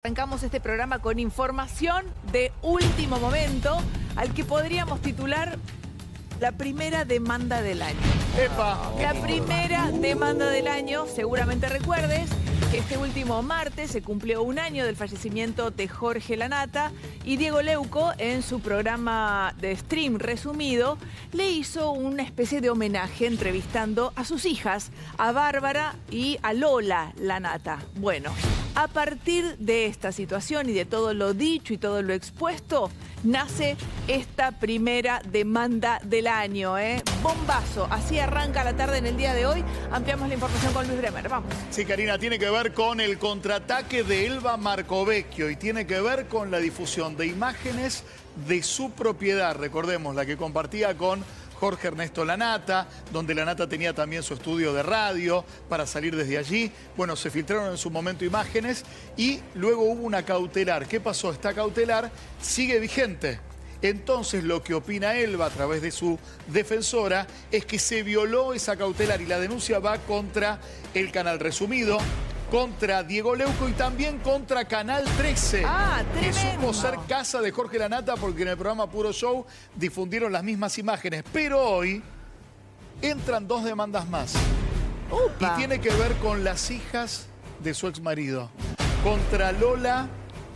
Arrancamos este programa con información de último momento, al que podríamos titular la primera demanda del año. ¡Epa! La primera demanda del año, seguramente recuerdes que este último martes se cumplió un año del fallecimiento de Jorge Lanata y Diego Leuco, en su programa de stream resumido, le hizo una especie de homenaje entrevistando a sus hijas, a Bárbara y a Lola Lanata. Bueno, a partir de esta situación y de todo lo dicho y todo lo expuesto, nace esta primera demanda del año, Bombazo. Así arranca la tarde en el día de hoy. Ampliamos la información con Luis Bremer. Vamos. Sí, Karina, tiene que ver con el contraataque de Elba Marcovecchio y tiene que ver con la difusión de imágenes de su propiedad. Recordemos, la que compartía con Jorge Ernesto Lanata, donde Lanata tenía también su estudio de radio para salir desde allí. Bueno, se filtraron en su momento imágenes y luego hubo una cautelar. ¿Qué pasó? Esta cautelar sigue vigente. Entonces, lo que opina Elba a través de su defensora es que se violó esa cautelar y la denuncia va contra el Canal Resumido, contra Diego Leuco y también contra Canal 13. Que supo ser casa de Jorge Lanata porque en el programa Puro Show difundieron las mismas imágenes. Pero hoy entran dos demandas más. ¡Upa! Y tiene que ver con las hijas de su exmarido. Contra Lola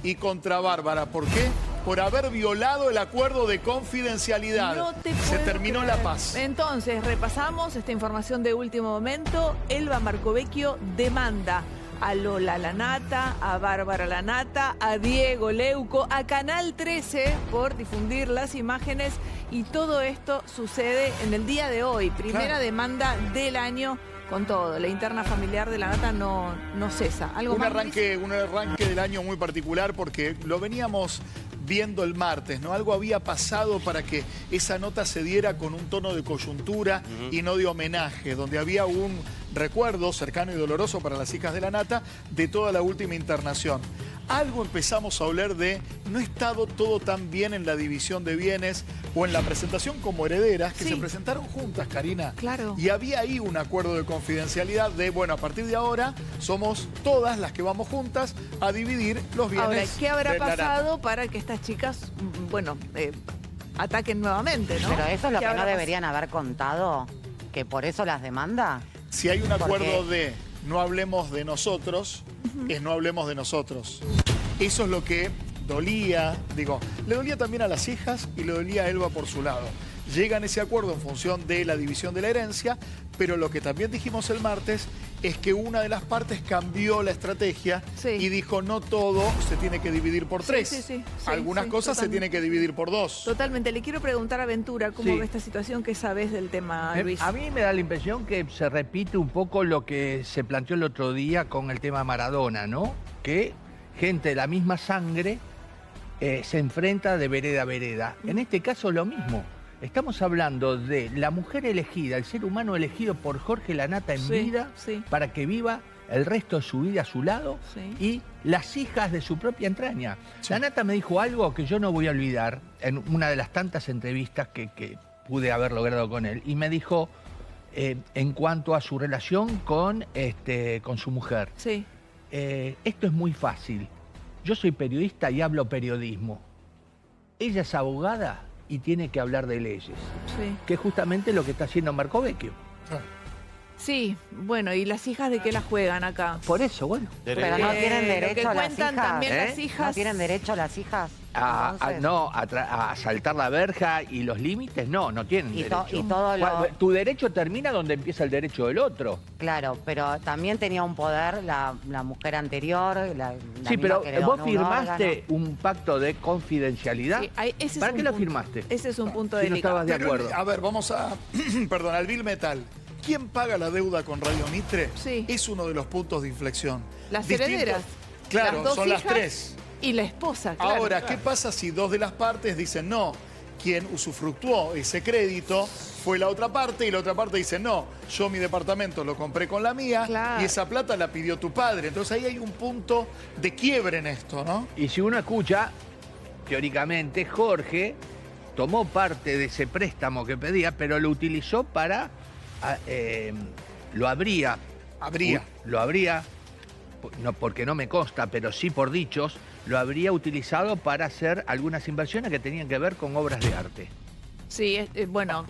y contra Bárbara. ¿Por qué? Por haber violado el acuerdo de confidencialidad. No te Se puedo terminó creer. la paz. Entonces, repasamos esta información de último momento. Elba Marcovecchio demanda a Lola Lanata, a Bárbara Lanata, a Diego Leuco, a Canal 13 por difundir las imágenes, y todo esto sucede en el día de hoy. Primera demanda del año con todo. La interna familiar de Lanata no cesa. ¿Algo Un más, arranque del año muy particular porque lo veníamos viendo el martes, ¿no? Algo había pasado para que esa nota se diera con un tono de coyuntura y no de homenaje, donde había un recuerdo cercano y doloroso para las hijas de Lanata de toda la última internación. Algo empezamos a oler de no ha estado todo tan bien en la división de bienes o en la presentación como herederas, que se presentaron juntas, Karina. Claro. Y había ahí un acuerdo de confidencialidad de, bueno, a partir de ahora somos todas las que vamos juntas a dividir los bienes. Ahora, ¿qué habrá de Lanata pasado para que estas chicas, bueno, ataquen nuevamente, ¿no? Pero eso es lo ¿Qué que no habrá deberían haber contado, que por eso las demanda. Si hay un acuerdo Porque de no hablemos de nosotros, es no hablemos de nosotros. Eso es lo que dolía, digo, le dolía también a las hijas y le dolía a Elba por su lado. Llegan a ese acuerdo en función de la división de la herencia, pero lo que también dijimos el martes es que una de las partes cambió la estrategia y dijo no todo se tiene que dividir por tres. Algunas cosas se tienen que dividir por dos. Totalmente. Le quiero preguntar a Ventura cómo ve esta situación, qué sabes del tema, Luis. A mí me da la impresión que se repite un poco lo que se planteó el otro día con el tema Maradona, ¿no? Que gente de la misma sangre se enfrenta de vereda a vereda. En este caso lo mismo. Estamos hablando de la mujer elegida, el ser humano elegido por Jorge Lanata en vida para que viva el resto de su vida a su lado y las hijas de su propia entraña. Lanata me dijo algo que yo no voy a olvidar en una de las tantas entrevistas que pude haber logrado con él. Y me dijo, en cuanto a su relación con su mujer, esto es muy fácil. Yo soy periodista y hablo periodismo. Ella es abogada y tiene que hablar de leyes, que es justamente lo que está haciendo Marcovecchio. Sí, bueno, ¿y las hijas de qué las juegan acá? Por eso, bueno. Pero no tienen derecho a las cuentan hijas. también las hijas. ¿No tienen derecho las hijas? A saltar la verja y los límites, no tienen derecho. Y todo lo... Tu derecho termina donde empieza el derecho del otro. Claro, pero también tenía un poder la mujer anterior. Sí, pero vos firmaste un pacto de confidencialidad. Sí, ¿Para qué lo firmaste? Ese es un punto Si no delicado. estabas de acuerdo. A ver, vamos a... Perdón, al Bill Metal. ¿Quién paga la deuda con Radio Mitre? Es uno de los puntos de inflexión. Las herederas. Claro, las dos son las hijas tres. Y la esposa, claro. Ahora, ¿qué pasa si dos de las partes dicen no? Quien usufructuó ese crédito fue la otra parte y la otra parte dice no, yo mi departamento lo compré con la mía y esa plata la pidió tu padre. Entonces ahí hay un punto de quiebre en esto, ¿no? Y si uno escucha, teóricamente, Jorge tomó parte de ese préstamo que pedía, pero lo utilizó para... lo habría no, porque no me consta, pero sí por dichos, lo habría utilizado para hacer algunas inversiones que tenían que ver con obras de arte. Sí, bueno,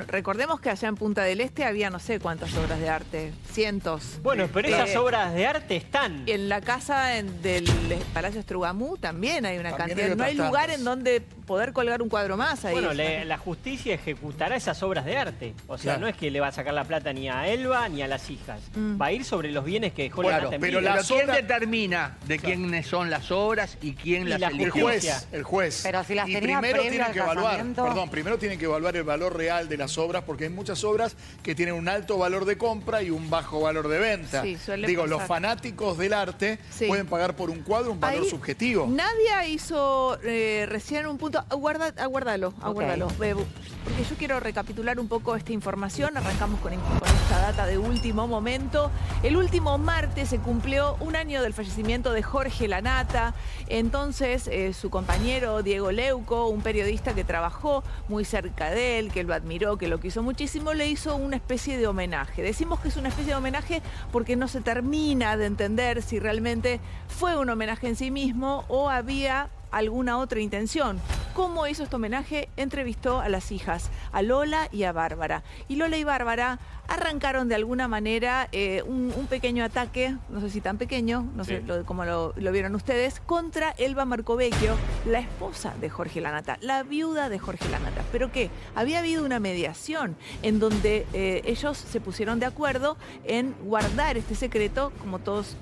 recordemos que allá en Punta del Este había no sé cuántas obras de arte, cientos. Bueno, pero esas obras de arte están. En la casa del Palacio Estrugamú también hay una También cantidad. hay No hay otras lugar tantas. en donde poder colgar un cuadro más ahí. Bueno, la justicia ejecutará esas obras de arte. O sea, Claro. no es que le va a sacar la plata ni a Elba ni a las hijas. Mm. Va a ir sobre los bienes que dejó la Claro, nata en pero vida. la- Pero ¿quién obras- determina de quiénes son las obras y quién Y las la eligió? El juez. Pero si las y tenía primero previo tienen al que evaluar, casamiento. perdón, primero tienen que evaluar el valor real de las obras, porque hay muchas obras que tienen un alto valor de compra y un bajo valor de venta. Sí, suele Digo, pasar. los fanáticos del arte Sí. pueden pagar por un cuadro un valor Ahí subjetivo. Nadia hizo recién un punto. Aguárdalo. Porque yo quiero recapitular un poco esta información. Arrancamos con esta data de último momento. El último martes se cumplió un año del fallecimiento de Jorge Lanata. Entonces, su compañero Diego Leuco, un periodista que trabajó muy cerca de él, que lo admiró, que lo quiso muchísimo, le hizo una especie de homenaje. Decimos que es una especie de homenaje porque no se termina de entender si realmente fue un homenaje en sí mismo o había alguna otra intención. ¿Cómo hizo este homenaje? Entrevistó a las hijas, a Lola y a Bárbara. Y Lola y Bárbara arrancaron de alguna manera un pequeño ataque, no sé si tan pequeño, no sé cómo lo vieron ustedes, contra Elba Marcovecchio, la esposa de Jorge Lanata, la viuda de Jorge Lanata. ¿Pero qué? Había habido una mediación en donde ellos se pusieron de acuerdo en guardar este secreto, como todos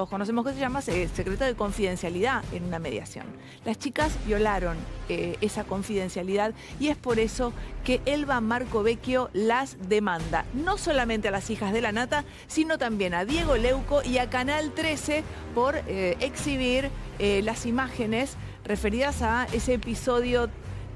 conocemos que se llama, secreto de confidencialidad en una mediación. Las chicas violaron esa confidencialidad y es por eso que Elba Marcovecchio las demanda, no solamente a las hijas de Lanata, sino también a Diego Leuco y a Canal 13 por exhibir las imágenes referidas a ese episodio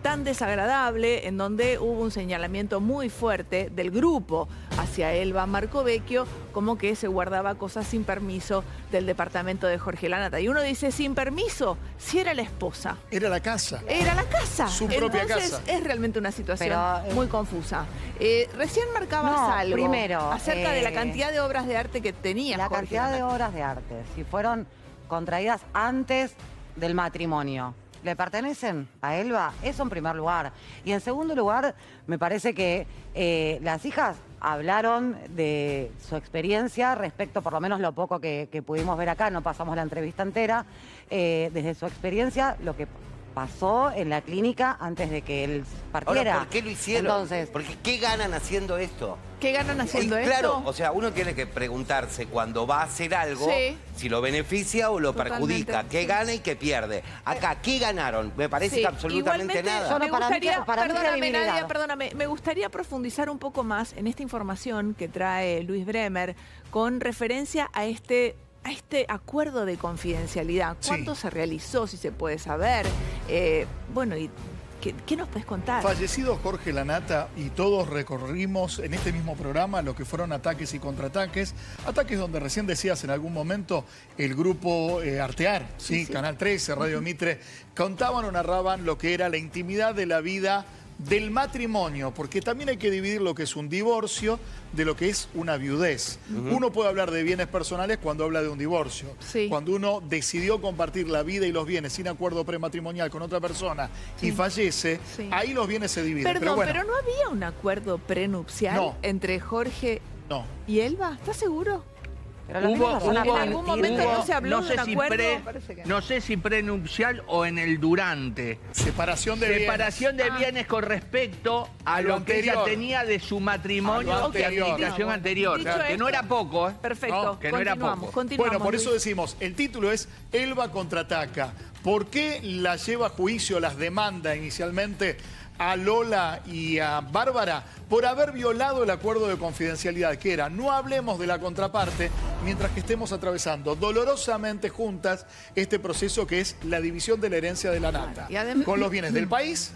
tan desagradable en donde hubo un señalamiento muy fuerte del grupo hacia Elba Marcovecchio como que se guardaba cosas sin permiso del departamento de Jorge Lanata. Y uno dice, sin permiso, si era la esposa. Era la casa. Era la casa. Su propia Entonces, casa. es realmente una situación Pero, muy confusa. Recién marcabas No, algo primero, acerca de la cantidad de obras de arte que tenía La Jorge cantidad de Lanata. obras de arte, si fueron contraídas antes del matrimonio, ¿le pertenecen a Elba? Eso en primer lugar. Y en segundo lugar, me parece que las hijas hablaron de su experiencia respecto, por lo menos lo poco que pudimos ver acá, no pasamos la entrevista entera, desde su experiencia, lo que pasó en la clínica antes de que él partiera. Ahora, ¿por qué lo hicieron? Entonces, Porque ¿qué ganan haciendo esto? ¿Qué ganan haciendo Y claro, esto? o sea, uno tiene que preguntarse cuando va a hacer algo, Sí. si lo beneficia o lo Totalmente, perjudica, qué sí. gana y qué pierde. Acá, ¿qué ganaron? Me parece Sí, que absolutamente igualmente, nada. Yo no, Me para mí gustaría, perdóname, credibilidad. Nadia, perdóname, me gustaría profundizar un poco más en esta información que trae Luis Bremer con referencia a este acuerdo de confidencialidad. ¿Cuánto Sí. se realizó, si se puede saber? Bueno, y ¿qué nos puedes contar? Fallecido Jorge Lanata y todos recorrimos en este mismo programa lo que fueron ataques y contraataques. Ataques donde recién decías en algún momento el grupo Artear, ¿sí? Canal 13, Radio Mitre, contaban o narraban lo que era la intimidad de la vida del matrimonio, porque también hay que dividir lo que es un divorcio de lo que es una viudez. Uno puede hablar de bienes personales cuando habla de un divorcio. Sí. Cuando uno decidió compartir la vida y los bienes sin acuerdo prematrimonial con otra persona y fallece, Sí. ahí los bienes se dividen. Perdón, pero pero, bueno, no había un acuerdo prenupcial No. entre Jorge no. y Elba. ¿Estás seguro? pero lo Hubo- mismo nos van a en algún permitir. momento no se habló no de sé un si acuerdo. Parece que no. no sé si prenupcial o en el durante. Separación de Separación de Ah. bienes con respecto a lo lo que ella anterior. tenía de su matrimonio A lo y anterior. administración Bueno, anterior. dicho Que no esto- era poco, ¿eh? Perfecto, No, que no era continuamos, poco. continuamos, Bueno, por eso Luis. decimos, el título es Elba contraataca. ¿Por qué la lleva a juicio, las demanda inicialmente a Lola y a Bárbara? Por haber violado el acuerdo de confidencialidad, que era no hablemos de la contraparte mientras que estemos atravesando dolorosamente juntas este proceso que es la división de la herencia de la nata, Y además- con los bienes del país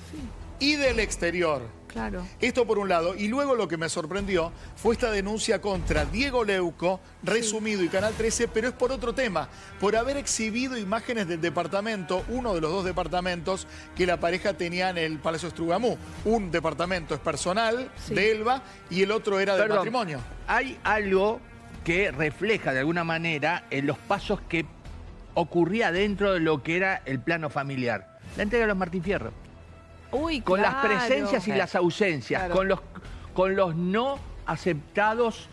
y del exterior. Claro. Esto por un lado. Y luego lo que me sorprendió fue esta denuncia contra Diego Leuco, Resumido y Canal 13, pero es por otro tema, por haber exhibido imágenes del departamento, uno de los dos departamentos que la pareja tenía en el Palacio Estrugamú. Un departamento es personal, Sí. de Elba, y el otro era del Perdón, matrimonio. Hay algo que refleja de alguna manera los pasos que ocurría dentro de lo que era el plano familiar. La entrega de los Martín Fierro. Uy, Con las claro. presencias y las ausencias, Claro. con los no aceptados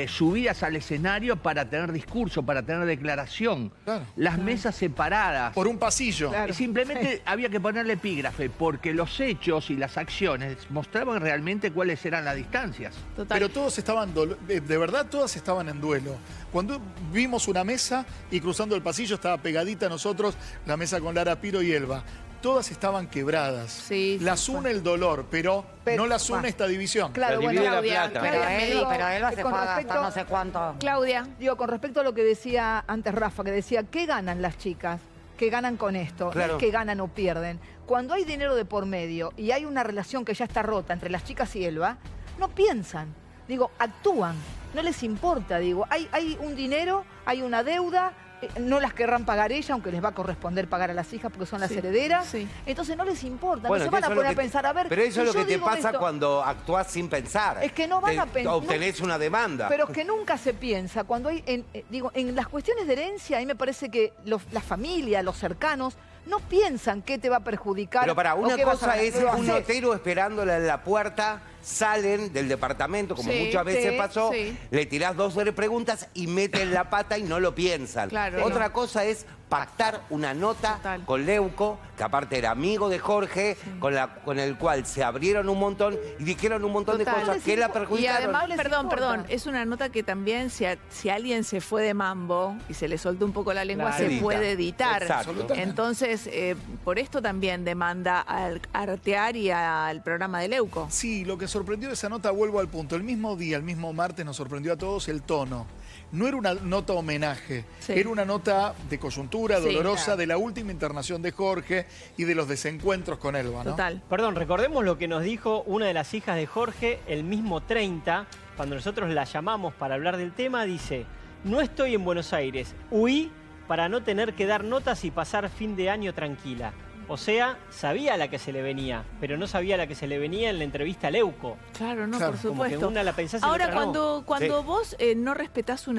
subidas al escenario para tener discurso, para tener declaración. Claro. Las mesas separadas. Por un pasillo. Claro. Simplemente había que ponerle epígrafe, porque los hechos y las acciones mostraban realmente cuáles eran las distancias. Total. Pero todos estaban, de verdad todas estaban en duelo. Cuando vimos una mesa y cruzando el pasillo estaba pegadita a nosotros la mesa con Lara Piro y Elba. Todas estaban quebradas. Sí, las sí, une el dolor, pero no las une esta división. Claro, La bueno, divide la Claudia, plata. Pero Claudia, Elba se con fue a gastar respecto- no sé cuánto. Claudia. digo, con respecto a lo que decía antes Rafa, que decía, ¿qué ganan las chicas? ¿Qué ganan con esto? Claro. No es que ganan o pierden. Cuando hay dinero de por medio y hay una relación que ya está rota entre las chicas y Elba, no piensan. Digo, actúan. No les importa, digo. Hay un dinero, hay una deuda, no las querrán pagar ella, aunque les va a corresponder pagar a las hijas porque son las Sí, herederas. sí. Entonces no les importa, Bueno, no se van que a eso es lo poner a que- pensar, a ver... Pero eso si es lo yo que te digo pasa esto- cuando actúas sin pensar. Es que no van a pensar- Obtenés una demanda. Pero es que nunca se piensa. Cuando hay, en las cuestiones de herencia, a mí me parece que la familia, los cercanos, no piensan qué te va a perjudicar. Pero para o una qué vas a cosa ganar. es Lo un haces. notero esperándola en la puerta, salen del departamento, como Sí, muchas veces sí, pasó, sí. le tirás 2 o 3 preguntas y meten la pata y no lo piensan. Claro. Otra cosa es pactar una nota Total. con Leuco, que aparte era amigo de Jorge, con el cual se abrieron un montón y dijeron un montón Total. de cosas que la Y perjudicaron. además, les perdón, importa. es una nota que también si alguien se fue de mambo y se le soltó un poco la lengua, Claro. se Edita. puede editar. Exacto. Entonces, por esto también demanda al Artear y al programa de Leuco. Sí, lo que sorprendió de esa nota, vuelvo al punto. El mismo día, el mismo martes, nos sorprendió a todos el tono. No era una nota homenaje, Sí. era una nota de coyuntura, Sí, dolorosa, claro. de la última internación de Jorge y de los desencuentros con Elba, ¿no? Total. Perdón, recordemos lo que nos dijo una de las hijas de Jorge el mismo 30, cuando nosotros la llamamos para hablar del tema, dice, no estoy en Buenos Aires, huí para no tener que dar notas y pasar fin de año tranquila. O sea, sabía la que se le venía, pero no sabía la que se le venía en la entrevista a Leuco. Claro, no, Claro. por Como que supuesto. una la pensás y Ahora, la otra no. cuando Sí. vos no respetás un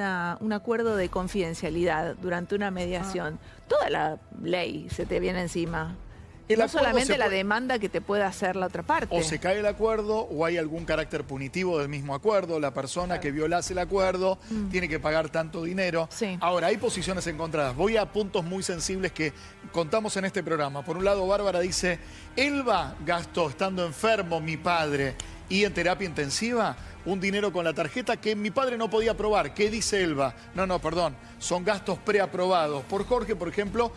acuerdo de confidencialidad durante una mediación, toda la ley se te viene encima. El No acuerdo solamente se la puede- demanda que te pueda hacer la otra parte. O se cae el acuerdo o hay algún carácter punitivo del mismo acuerdo. La persona que violase el acuerdo tiene que pagar tanto dinero. Sí. Ahora, hay posiciones encontradas. Voy a puntos muy sensibles que contamos en este programa. Por un lado, Bárbara dice, Elba gastó, estando enfermo mi padre y en terapia intensiva, un dinero con la tarjeta que mi padre no podía aprobar. ¿Qué dice Elba? No, perdón. Son gastos preaprobados. Por Jorge, por ejemplo,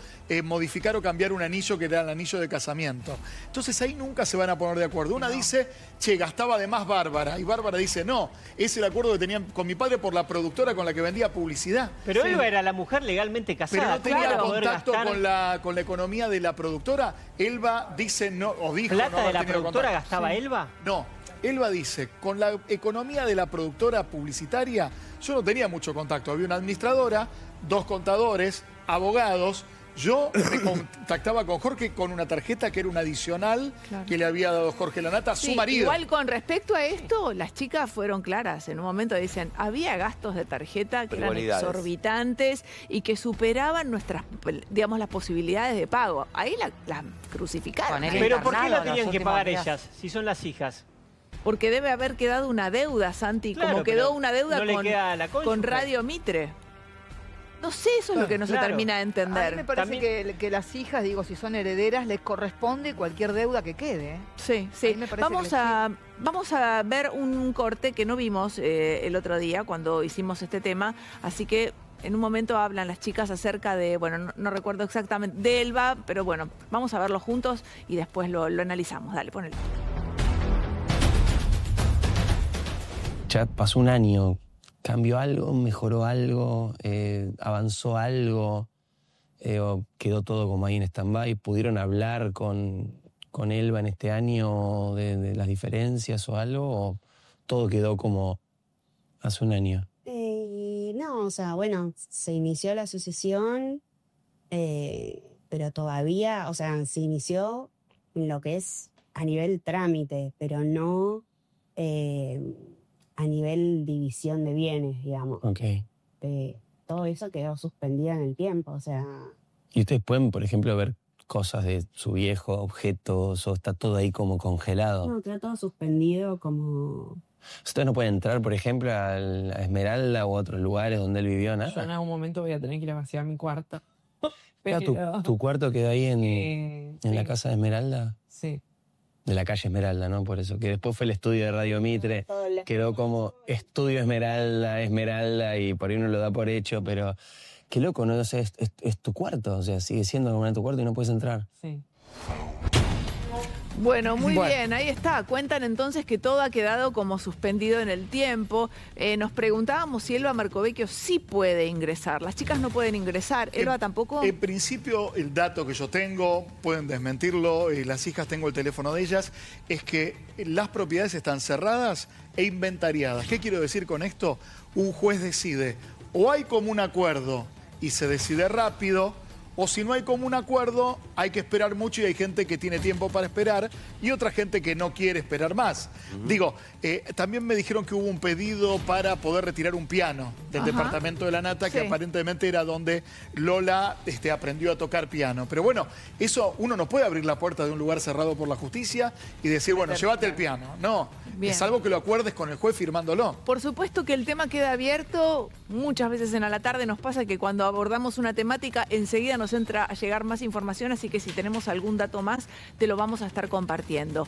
modificar o cambiar un anillo que era el anillo de casamiento. Entonces ahí nunca se van a poner de acuerdo. Una dice, che, gastaba de más Bárbara. Y Bárbara dice, no, es el acuerdo que tenían con mi padre por la productora con la que vendía publicidad. Pero Elba era la mujer legalmente casada. Pero no tenía para poder contacto gastar con la economía de la productora. Elba dice, no, o dijo plata no de haber la tenido productora contacto. gastaba Elba. No, Elba dice, con la economía de la productora publicitaria, yo no tenía mucho contacto. Había una administradora, 2 contadores, abogados. Yo me contactaba con Jorge con una tarjeta que era un adicional Claro. que le había dado Jorge Lanata a su Sí, marido. igual con respecto a esto, las chicas fueron claras. En un momento dicen, había gastos de tarjeta que eran Frivolidades. exorbitantes y que superaban nuestras, digamos, las posibilidades de pago. Ahí la crucificaron. Con el Pero ¿por qué internado, lo los tenían que últimos pagar días. ellas, si son las hijas? Porque debe haber quedado una deuda, Santi, Claro, como quedó pero una deuda no le queda a la cónyuge. con Radio Mitre. No sé, eso es lo que no se Claro. termina de A mí entender. me parece También- que las hijas, digo, si son herederas, les corresponde cualquier deuda que quede. ¿eh? Sí, A sí. mí me parece Vamos a ver un corte que no vimos el otro día cuando hicimos este tema, así que en un momento hablan las chicas acerca de, bueno, no recuerdo exactamente, de Elba, pero bueno, vamos a verlo juntos y después lo analizamos. Dale, ponelo. Ya pasó un año, cambió algo, mejoró algo, avanzó algo, o quedó todo como ahí en stand-by. ¿Pudieron hablar con Elba en este año de las diferencias o algo? ¿O todo quedó como hace un año? No, o sea, bueno, se inició la asociación, pero todavía, o sea, se inició en lo que es a nivel trámite, pero no a nivel división de bienes, digamos. Ok. Todo eso quedó suspendido en el tiempo, o sea... ¿Y ustedes pueden, por ejemplo, ver cosas de su viejo, objetos, o está todo ahí como congelado? No, quedó todo suspendido como... ¿Ustedes no pueden entrar, por ejemplo, a Esmeralda u otros lugares donde él vivió, Yo en nada? algún momento voy a tener que ir a vaciar mi cuarto. Pero... ¿Tu cuarto quedó ahí en la sí, casa de Esmeralda? sí. De la calle Esmeralda, ¿no? Por eso, que después fue el estudio de Radio Mitre, quedó como Estudio Esmeralda, Esmeralda, y por ahí uno lo da por hecho, pero qué loco, ¿no? O sea, es tu cuarto, o sea, sigue siendo como tu cuarto y no puedes entrar. Sí. Bueno, muy bien, ahí está. Cuentan entonces que todo ha quedado como suspendido en el tiempo. Nos preguntábamos si Elba Marcovecchio sí puede ingresar. Las chicas no pueden ingresar. ¿Elba tampoco? En principio, el dato que yo tengo, pueden desmentirlo, las hijas, tengo el teléfono de ellas, es que las propiedades están cerradas e inventariadas. ¿Qué quiero decir con esto? Un juez decide, o hay como un acuerdo y se decide rápido, o si no hay como un acuerdo, hay que esperar mucho y hay gente que tiene tiempo para esperar y otra gente que no quiere esperar más. Digo, también me dijeron que hubo un pedido para poder retirar un piano del departamento de la Nata, que aparentemente era donde Lola aprendió a tocar piano. Pero bueno, eso uno no puede abrir la puerta de un lugar cerrado por la justicia y decir, bueno, llévate el piano. No, es algo que lo acuerdes con el juez firmándolo. Por supuesto que el tema queda abierto. Muchas veces en A la Tarde nos pasa que cuando abordamos una temática enseguida nos entra a llegar más información, así que si tenemos algún dato más te lo vamos a estar compartiendo.